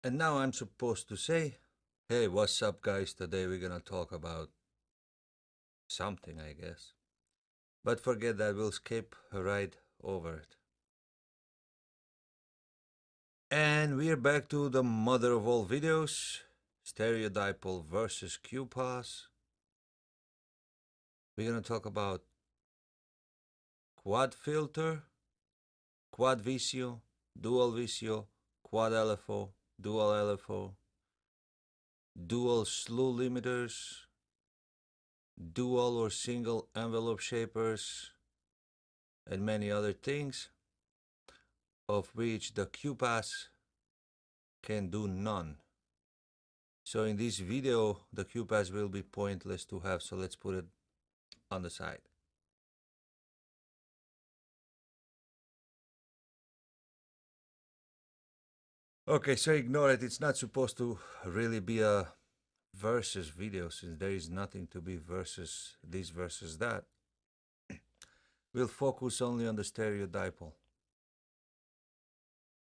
And now I'm supposed to say, hey, what's up, guys? Today we're gonna talk about something, I guess. But forget that, we'll skip right over it. And we're back to the mother of all videos, Stereo DiPole versus QPas. We're gonna talk about quad filter, quad VCO, dual VCO, quad LFO, dual LFO, dual slew limiters, dual or single envelope shapers, and many other things, of which the QPas can do none. So in this video, the QPas will be pointless to have, so let's put it on the side. Okay, so ignore it. It's not supposed to really be a versus video, since there is nothing to be versus this versus that. We'll focus only on the stereo dipole.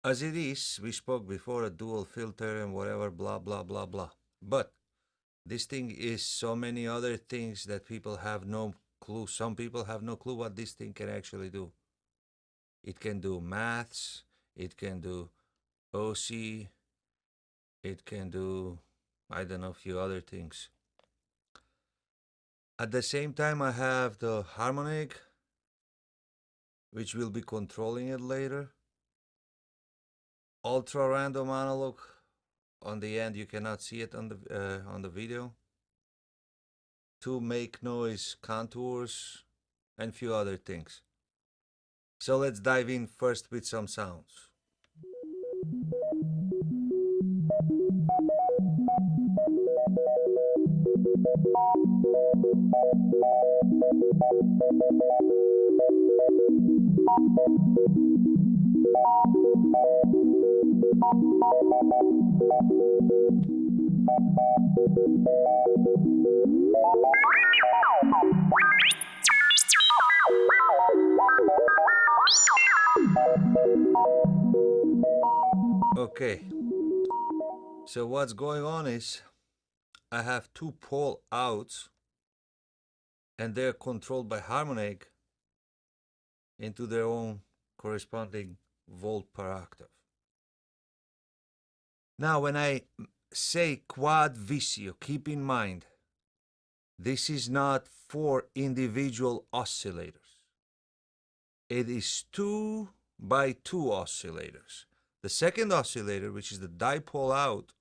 As it is, we spoke before, a dual filter and whatever, blah, blah, blah, blah. But this thing is so many other things that people have no clue. Some people have no clue what this thing can actually do. It can do maths, it can do OC, it can do, I don't know, a few other things. At the same time, I have the harmonic, which will be controlling it later. Ultra random analog. On the end, you cannot see it on the video. Two MakeNoise contours and few other things. So let's dive in first with some sounds. Okay, so what's going on is I have two pole outs and they're controlled by harmonic into their own corresponding volt per octave. Now, when I say quad VCO, keep in mind, this is not for individual oscillators. It is 2 by 2 oscillators. The second oscillator, which is the dipole out,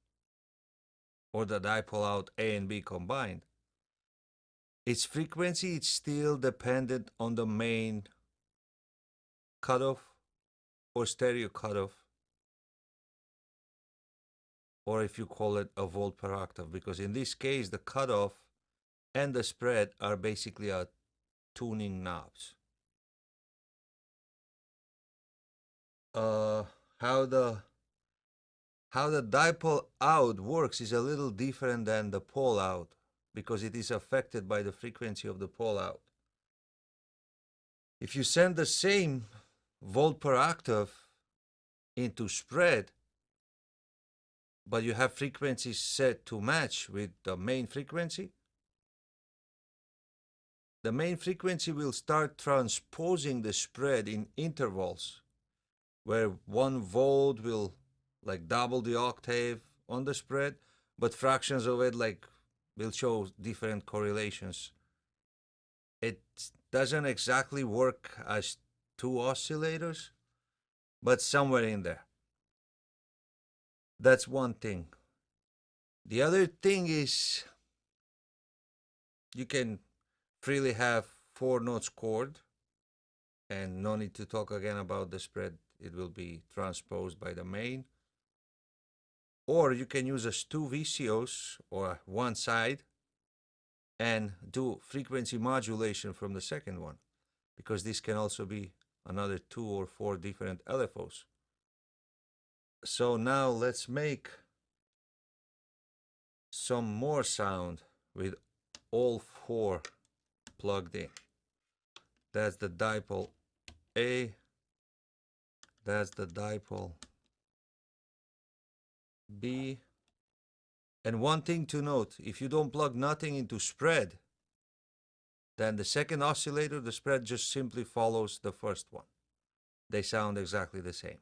or the dipole out A and B combined, its frequency is still dependent on the main cutoff or stereo cutoff, or if you call it a volt per octave, because in this case the cutoff and the spread are basically tuning knobs. How the dipole out works is a little different than the pole out, because it is affected by the frequency of the pole out. If you send the same volt per octave into spread, but you have frequencies set to match with the main frequency, the main frequency will start transposing the spread in intervals, where 1 volt will like double the octave on the spread, but fractions of it like will show different correlations. It doesn't exactly work as two oscillators, but somewhere in there. That's one thing. The other thing is you can freely have 4 notes chord, and no need to talk again about the spread. It will be transposed by the main. Or you can use as 2 VCOs or one side and do frequency modulation from the second one, because this can also be another 2 or 4 different LFOs. So now let's make some more sound with all 4 plugged in. That's the dipole A, that's the dipole B. And one thing to note, if you don't plug nothing into spread, then the second oscillator, the spread just simply follows the first one. They sound exactly the same.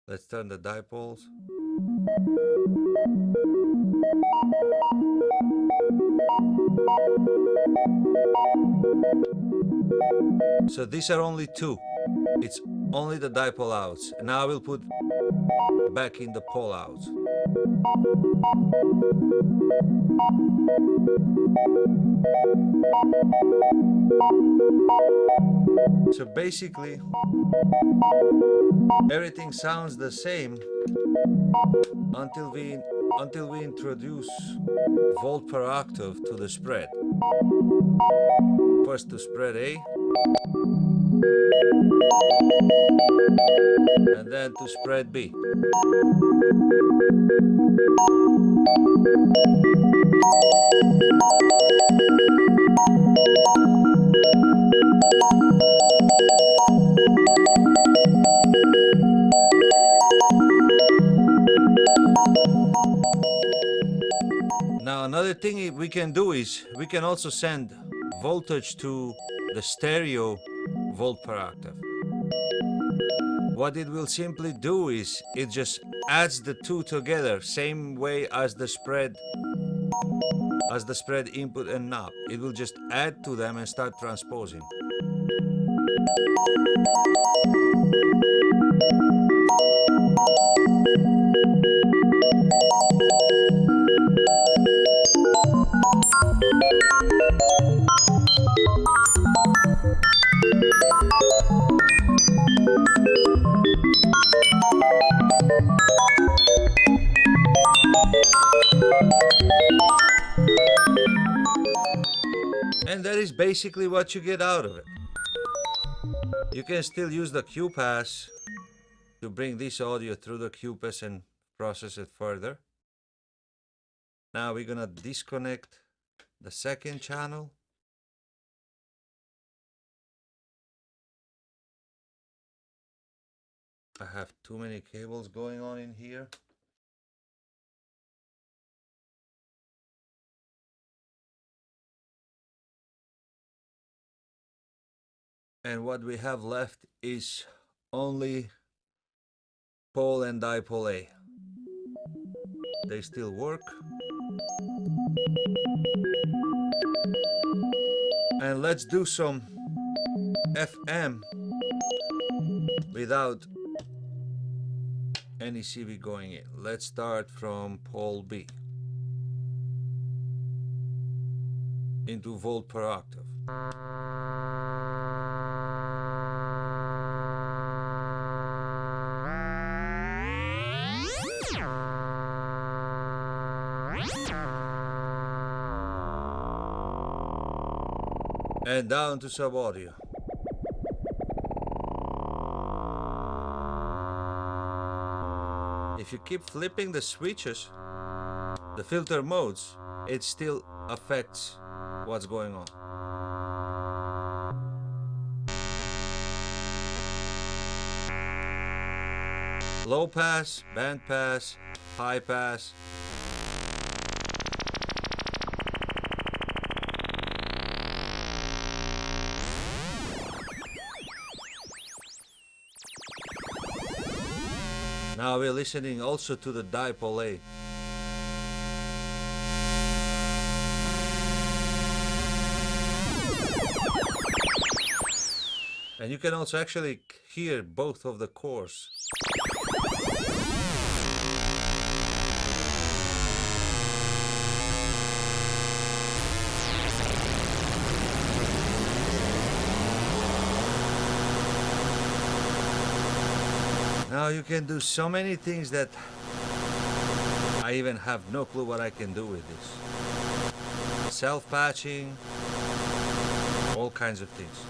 Let's turn the dipoles. So these are only two. It's only the dipole outs. And now I will put back in the pole outs. So basically, everything sounds the same until we introduce volt per octave to the spread. First to spread A, and then to spread B. Now another thing we can do is we can also send voltage to the stereo volt per octave. What it will simply do is it just adds the two together, same way as the spread input and knob. It will just add to them and start transposing. And that is basically what you get out of it. You can still use the QPas to bring this audio through the QPas and process it further. Now we're gonna disconnect the second channel. I have too many cables going on in here. And what we have left is only pole and dipole A. They still work. And let's do some FM without any CV going in. Let's start from pole B into volt per octave. And down to sub audio. If you keep flipping the switches, the filter modes, it still affects what's going on. Low pass, band pass, high pass. Now we're listening also to the dipole A. And you can also actually hear both of the cores. Now you can do so many things that I even have no clue what I can do with this. Self-patching, all kinds of things.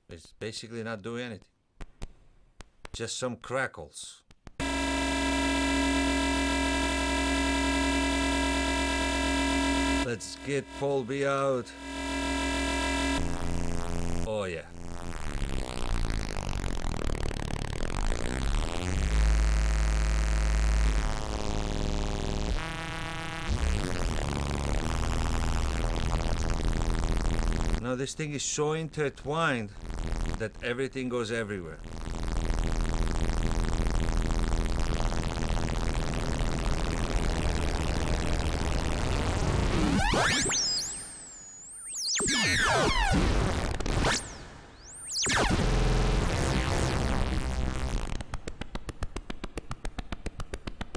It's basically not doing anything. Just some crackles. Let's get pole B out. Oh yeah. You know, this thing is so intertwined that everything goes everywhere.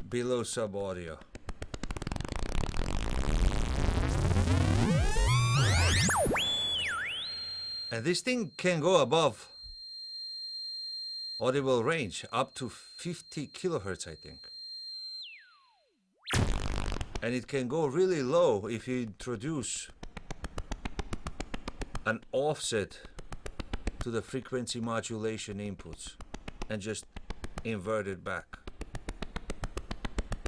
Below sub audio. And this thing can go above audible range, up to 50 kilohertz, I think. And it can go really low if you introduce an offset to the frequency modulation inputs and just invert it back.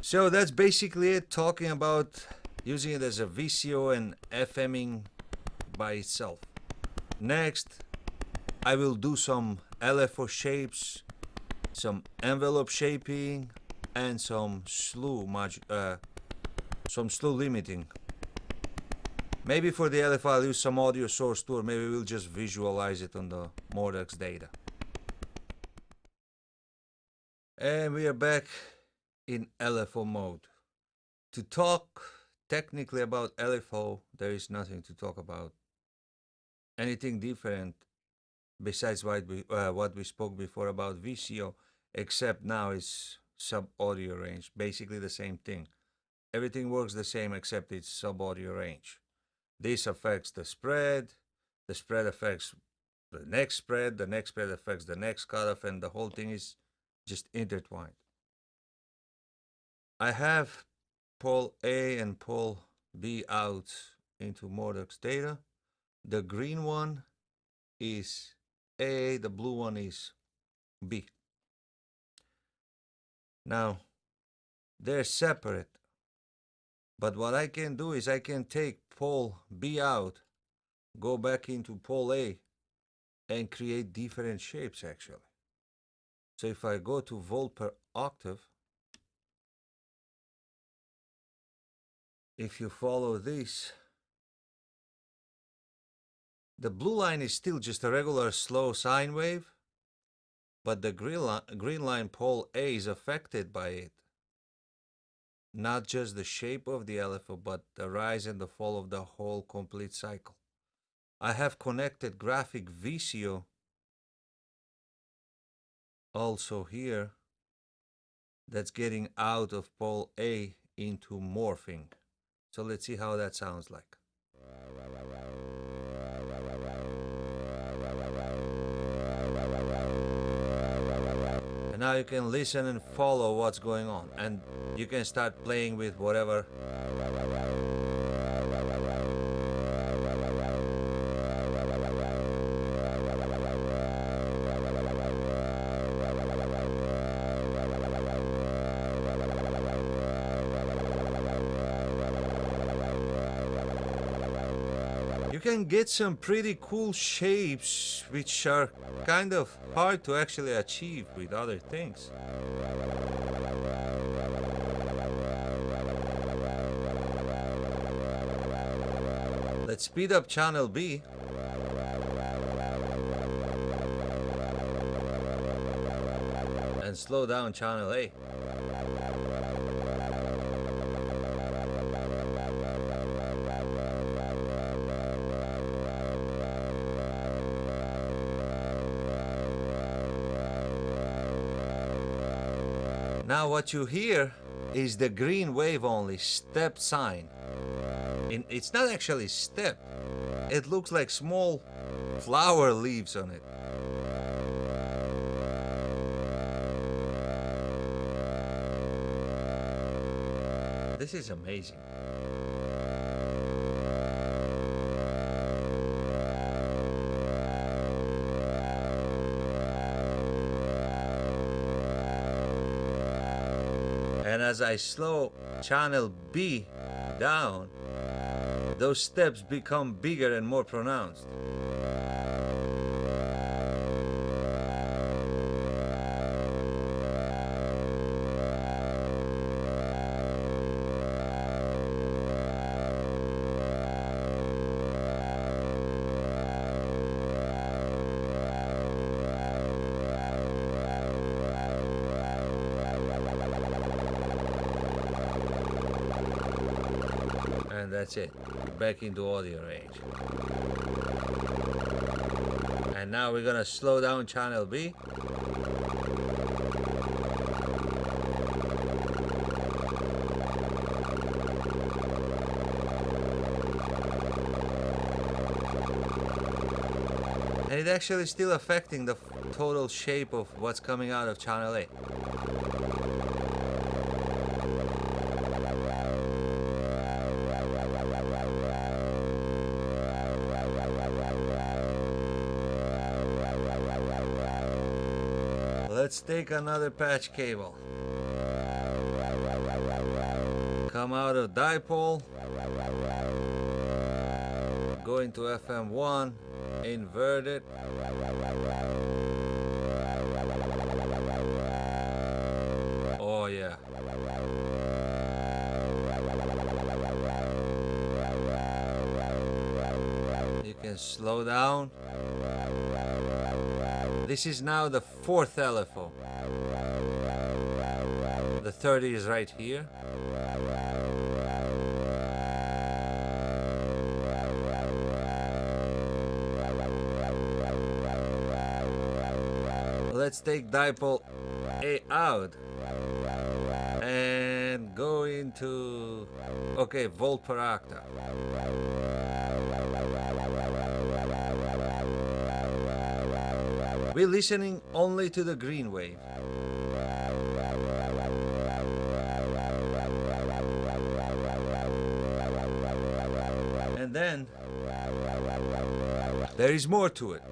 So that's basically it, talking about using it as a VCO and FMing by itself. Next, I will do some LFO shapes, some envelope shaping, and some slew limiting. Maybe for the LFO I'll use some audio source too, or maybe we'll just visualize it on the Mordex data. And we are back in LFO mode. To talk technically about LFO, there is nothing to talk about. Anything different besides what we spoke before about VCO, except now is sub-audio range. Basically the same thing. Everything works the same except it's sub-audio range. This affects the spread affects the next spread affects the next cutoff, and the whole thing is just intertwined. I have pole A and pole B out into Mordex data. The green one is A, the blue one is B. Now, they're separate, but what I can do is I can take pole B out, go back into pole A, and create different shapes actually. So if I go to volt per octave, if you follow this, the blue line is still just a regular slow sine wave, but the green line pole A is affected by it. Not just the shape of the LFO, but the rise and the fall of the whole complete cycle. I have connected graphic VCO also here that's getting out of pole A into morphing. So let's see how that sounds like. And now you can listen and follow what's going on, and you can start playing with whatever. You can get some pretty cool shapes which are kind of hard to actually achieve with other things. Let's speed up channel B. And slow down channel A. Now what you hear is the green wave only, step sign. It's not actually step. It looks like small flower leaves on it. This is amazing. And as I slow channel B down, those steps become bigger and more pronounced. That's it. Back into audio range. And now we're gonna slow down channel B. And it's actually still affecting the total shape of what's coming out of channel A. Let's take another patch cable. Come out of dipole. Go into FM1. Invert it. Oh yeah. You can slow down. This is now the 4th LFO. The 30 is right here. Let's take dipole A out and go into, okay, volt per octave. We're listening only to the green wave. And then there is more to it.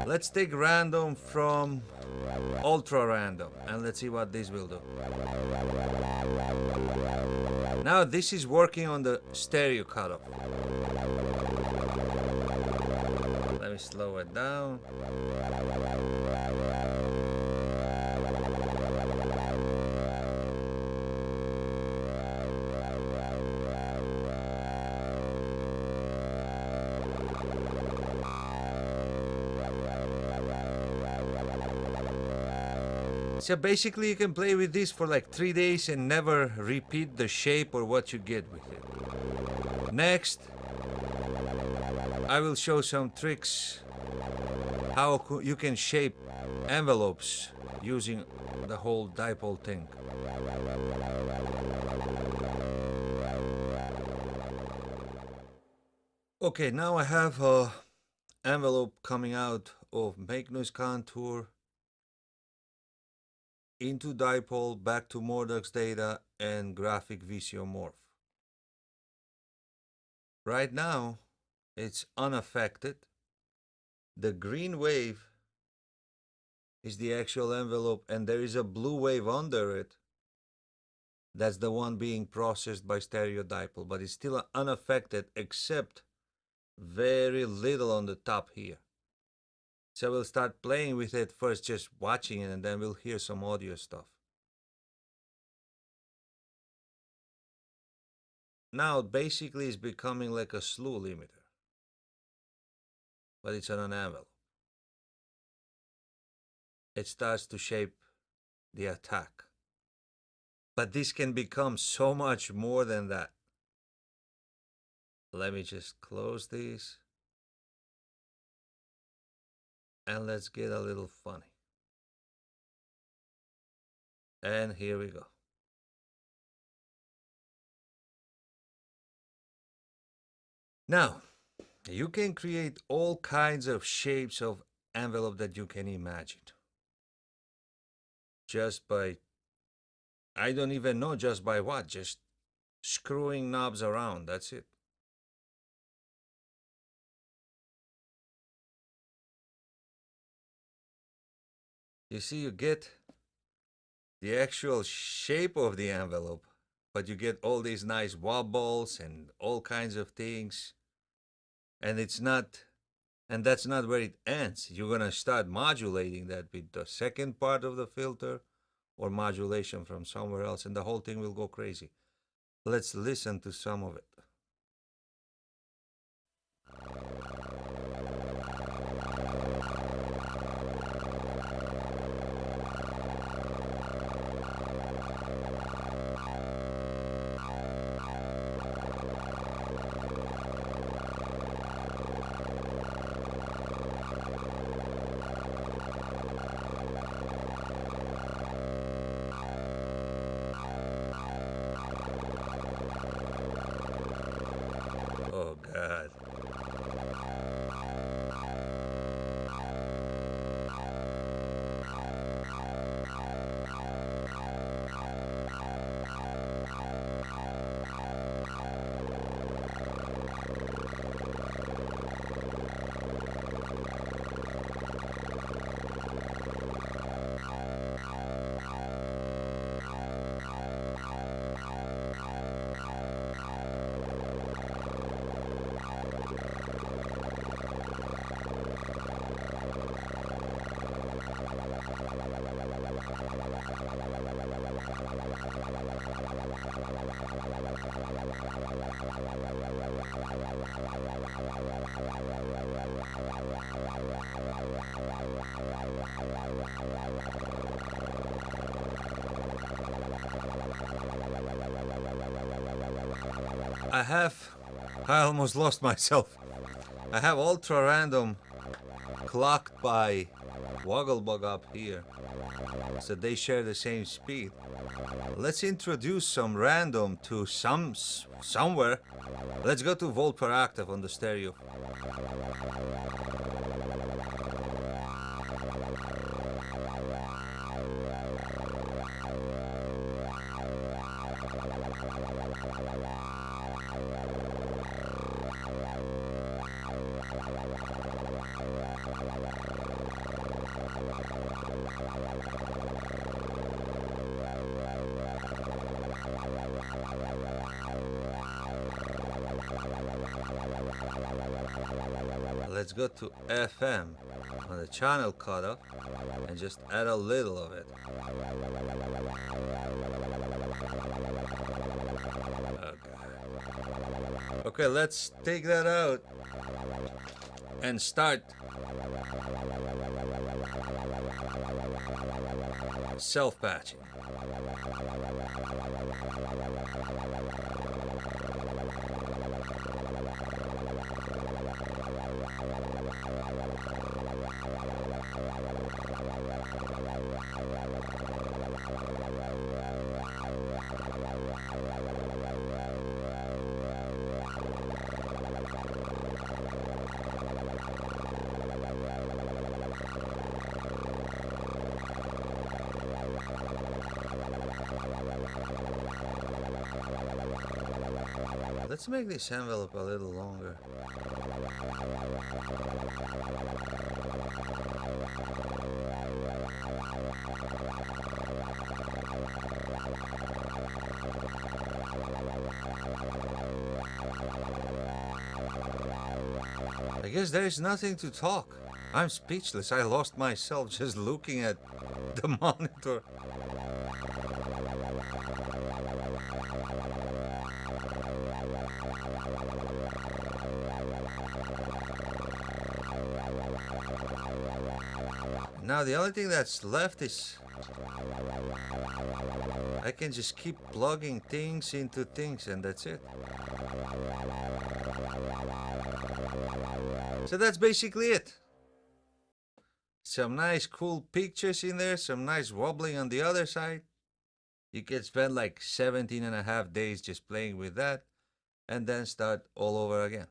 Let's take random from ultra random and let's see what this will do. Now this is working on the stereo cutoff. Let me slow it down. So basically you can play with this for like 3 days and never repeat the shape or what you get with it. Next, I will show some tricks how you can shape envelopes using the whole dipole thing. Okay, now I have a envelope coming out of MakeNoise contour into dipole, back to Morduk's data and graphic VCO morph. Right now, it's unaffected. The green wave is the actual envelope and there is a blue wave under it. That's the one being processed by Stereo DiPole, but it's still unaffected except very little on the top here. So we'll start playing with it first, just watching it, and then we'll hear some audio stuff. Now basically it's becoming like a slew limiter, but it's on an envelope. It starts to shape the attack. But this can become so much more than that. Let me just close these. And let's get a little funny. And here we go. Now, you can create all kinds of shapes of envelope that you can imagine. Just by, I don't even know just by what, just screwing knobs around, that's it. You see, you get the actual shape of the envelope, but you get all these nice wobbles and all kinds of things. And it's not, and that's not where it ends. You're gonna start modulating that with the second part of the filter or modulation from somewhere else, and the whole thing will go crazy. Let's listen to some of it. I almost lost myself. I have ultra random clocked by Wogglebug up here, so they share the same speed. Let's introduce some random to somewhere. Let's go to volt per octave on the stereo. Let's go to FM on the channel cutoff and just add a little of it. Okay, let's take that out and start self-patching. Let's make this envelope a little longer. I guess there is nothing to talk. I'm speechless. I lost myself just looking at the monitor. Now the only thing that's left is I can just keep plugging things into things and that's it. So that's basically it. Some nice cool pictures in there, some nice wobbling on the other side. You can spend like 17.5 days just playing with that and then start all over again.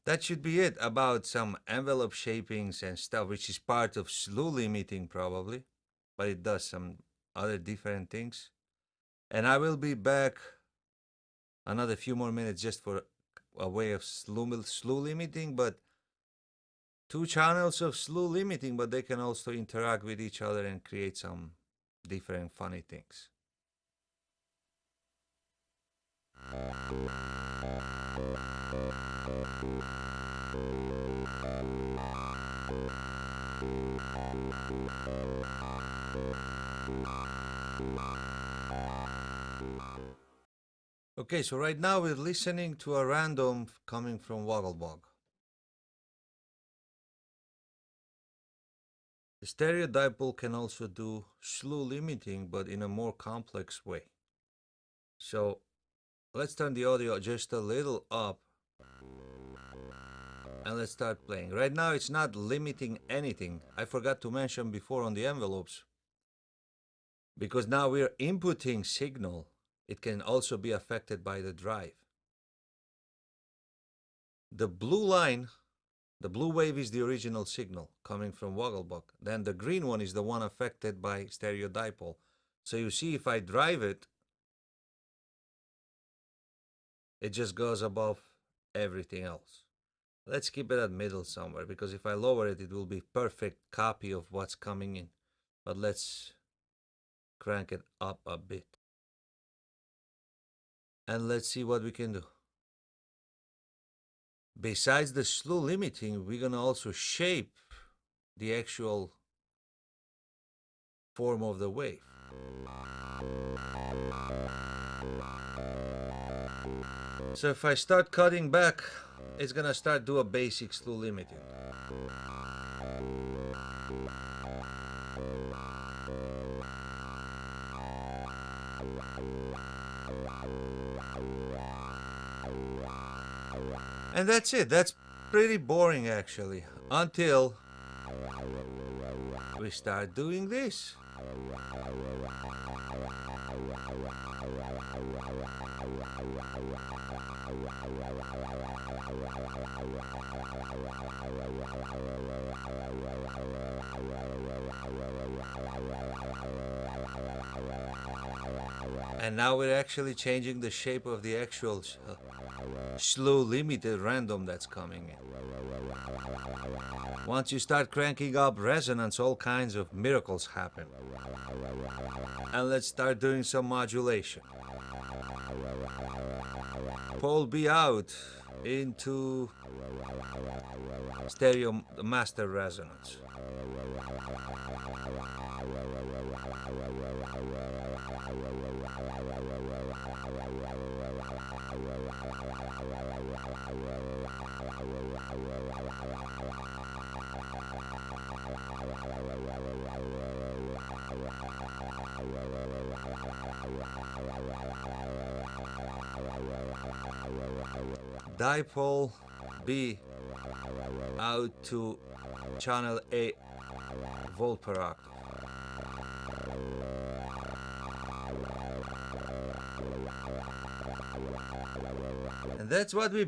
That should be it about some envelope shapings and stuff, which is part of slew limiting probably, but it does some other different things. And I will be back another few more minutes just for a way of slew limiting, but 2 channels of slew limiting, but they can also interact with each other and create some different funny things. Okay, so right now we're listening to a random coming from Wogglebug. The stereo dipole can also do slew limiting, but in a more complex way. So let's turn the audio just a little up and let's start playing. Right now it's not limiting anything. I forgot to mention before on the envelopes, because now we're inputting signal. It can also be affected by the drive. The blue line, the blue wave is the original signal coming from Wogglebug. Then the green one is the one affected by stereo dipole. So you see if I drive it, it just goes above everything else. Let's keep it at middle somewhere, because if I lower it, it will be perfect copy of what's coming in. But let's crank it up a bit. And let's see what we can do. Besides the slew limiting, we're gonna also shape the actual form of the wave. So if I start cutting back, it's gonna start do a basic slew limiting. And that's it. That's pretty boring actually. Until we start doing this. And now we're actually changing the shape of the actual Slew limited random that's coming in. Once you start cranking up resonance, all kinds of miracles happen. And let's start doing some modulation. Pole B out into stereo master resonance. Dipole B out to channel A volt per octave. And that's what we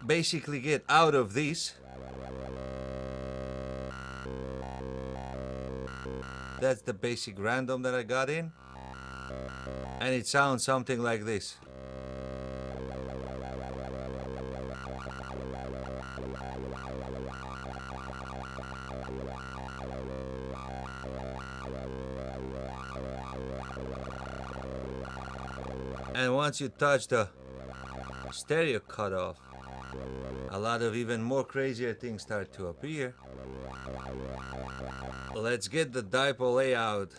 basically get out of this. That's the basic random that I got in. And it sounds something like this. And once you touch the stereo cutoff, a lot of even more crazier things start to appear. Let's get the dipole A out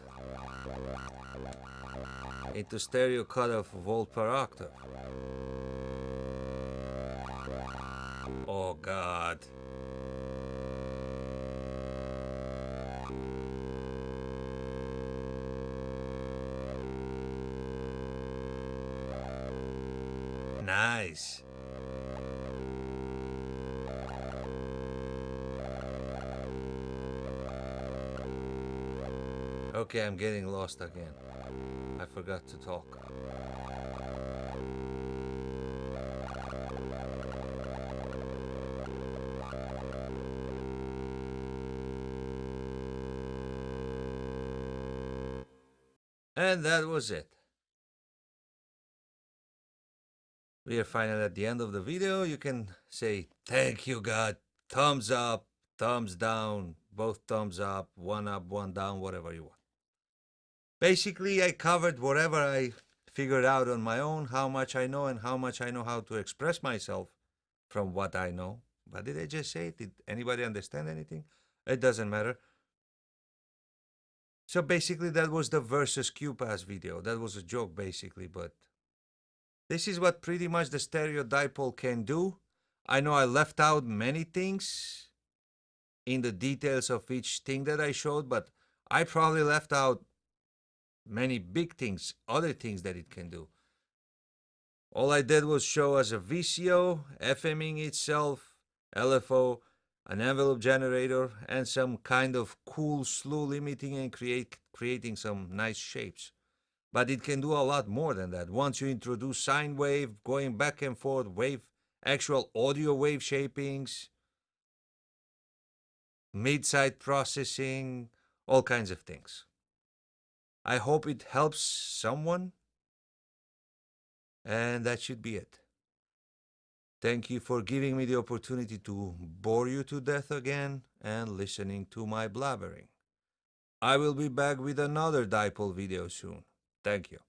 into stereo cutoff volt per octave. Oh God. Nice. Okay, I'm getting lost again. I forgot to talk. And that was it. We are finally at the end of the video. You can say, thank you, God. Thumbs up, thumbs down, both thumbs up, one down, whatever you want. Basically, I covered whatever I figured out on my own, how much I know and how much I know how to express myself from what I know. But did I just say it? Did anybody understand anything? It doesn't matter. So basically, that was the versus QPas video. That was a joke, basically, but this is what pretty much the stereo dipole can do. I know I left out many things in the details of each thing that I showed, but I probably left out many big things, other things that it can do. All I did was show us a VCO, FMing itself, LFO, an envelope generator, and some kind of cool slew limiting and creating some nice shapes. But it can do a lot more than that. Once you introduce sine wave, going back and forth, actual audio wave shapings, mid-side processing, all kinds of things. I hope it helps someone, and that should be it. Thank you for giving me the opportunity to bore you to death again and listening to my blabbering. I will be back with another dipole video soon. Thank you.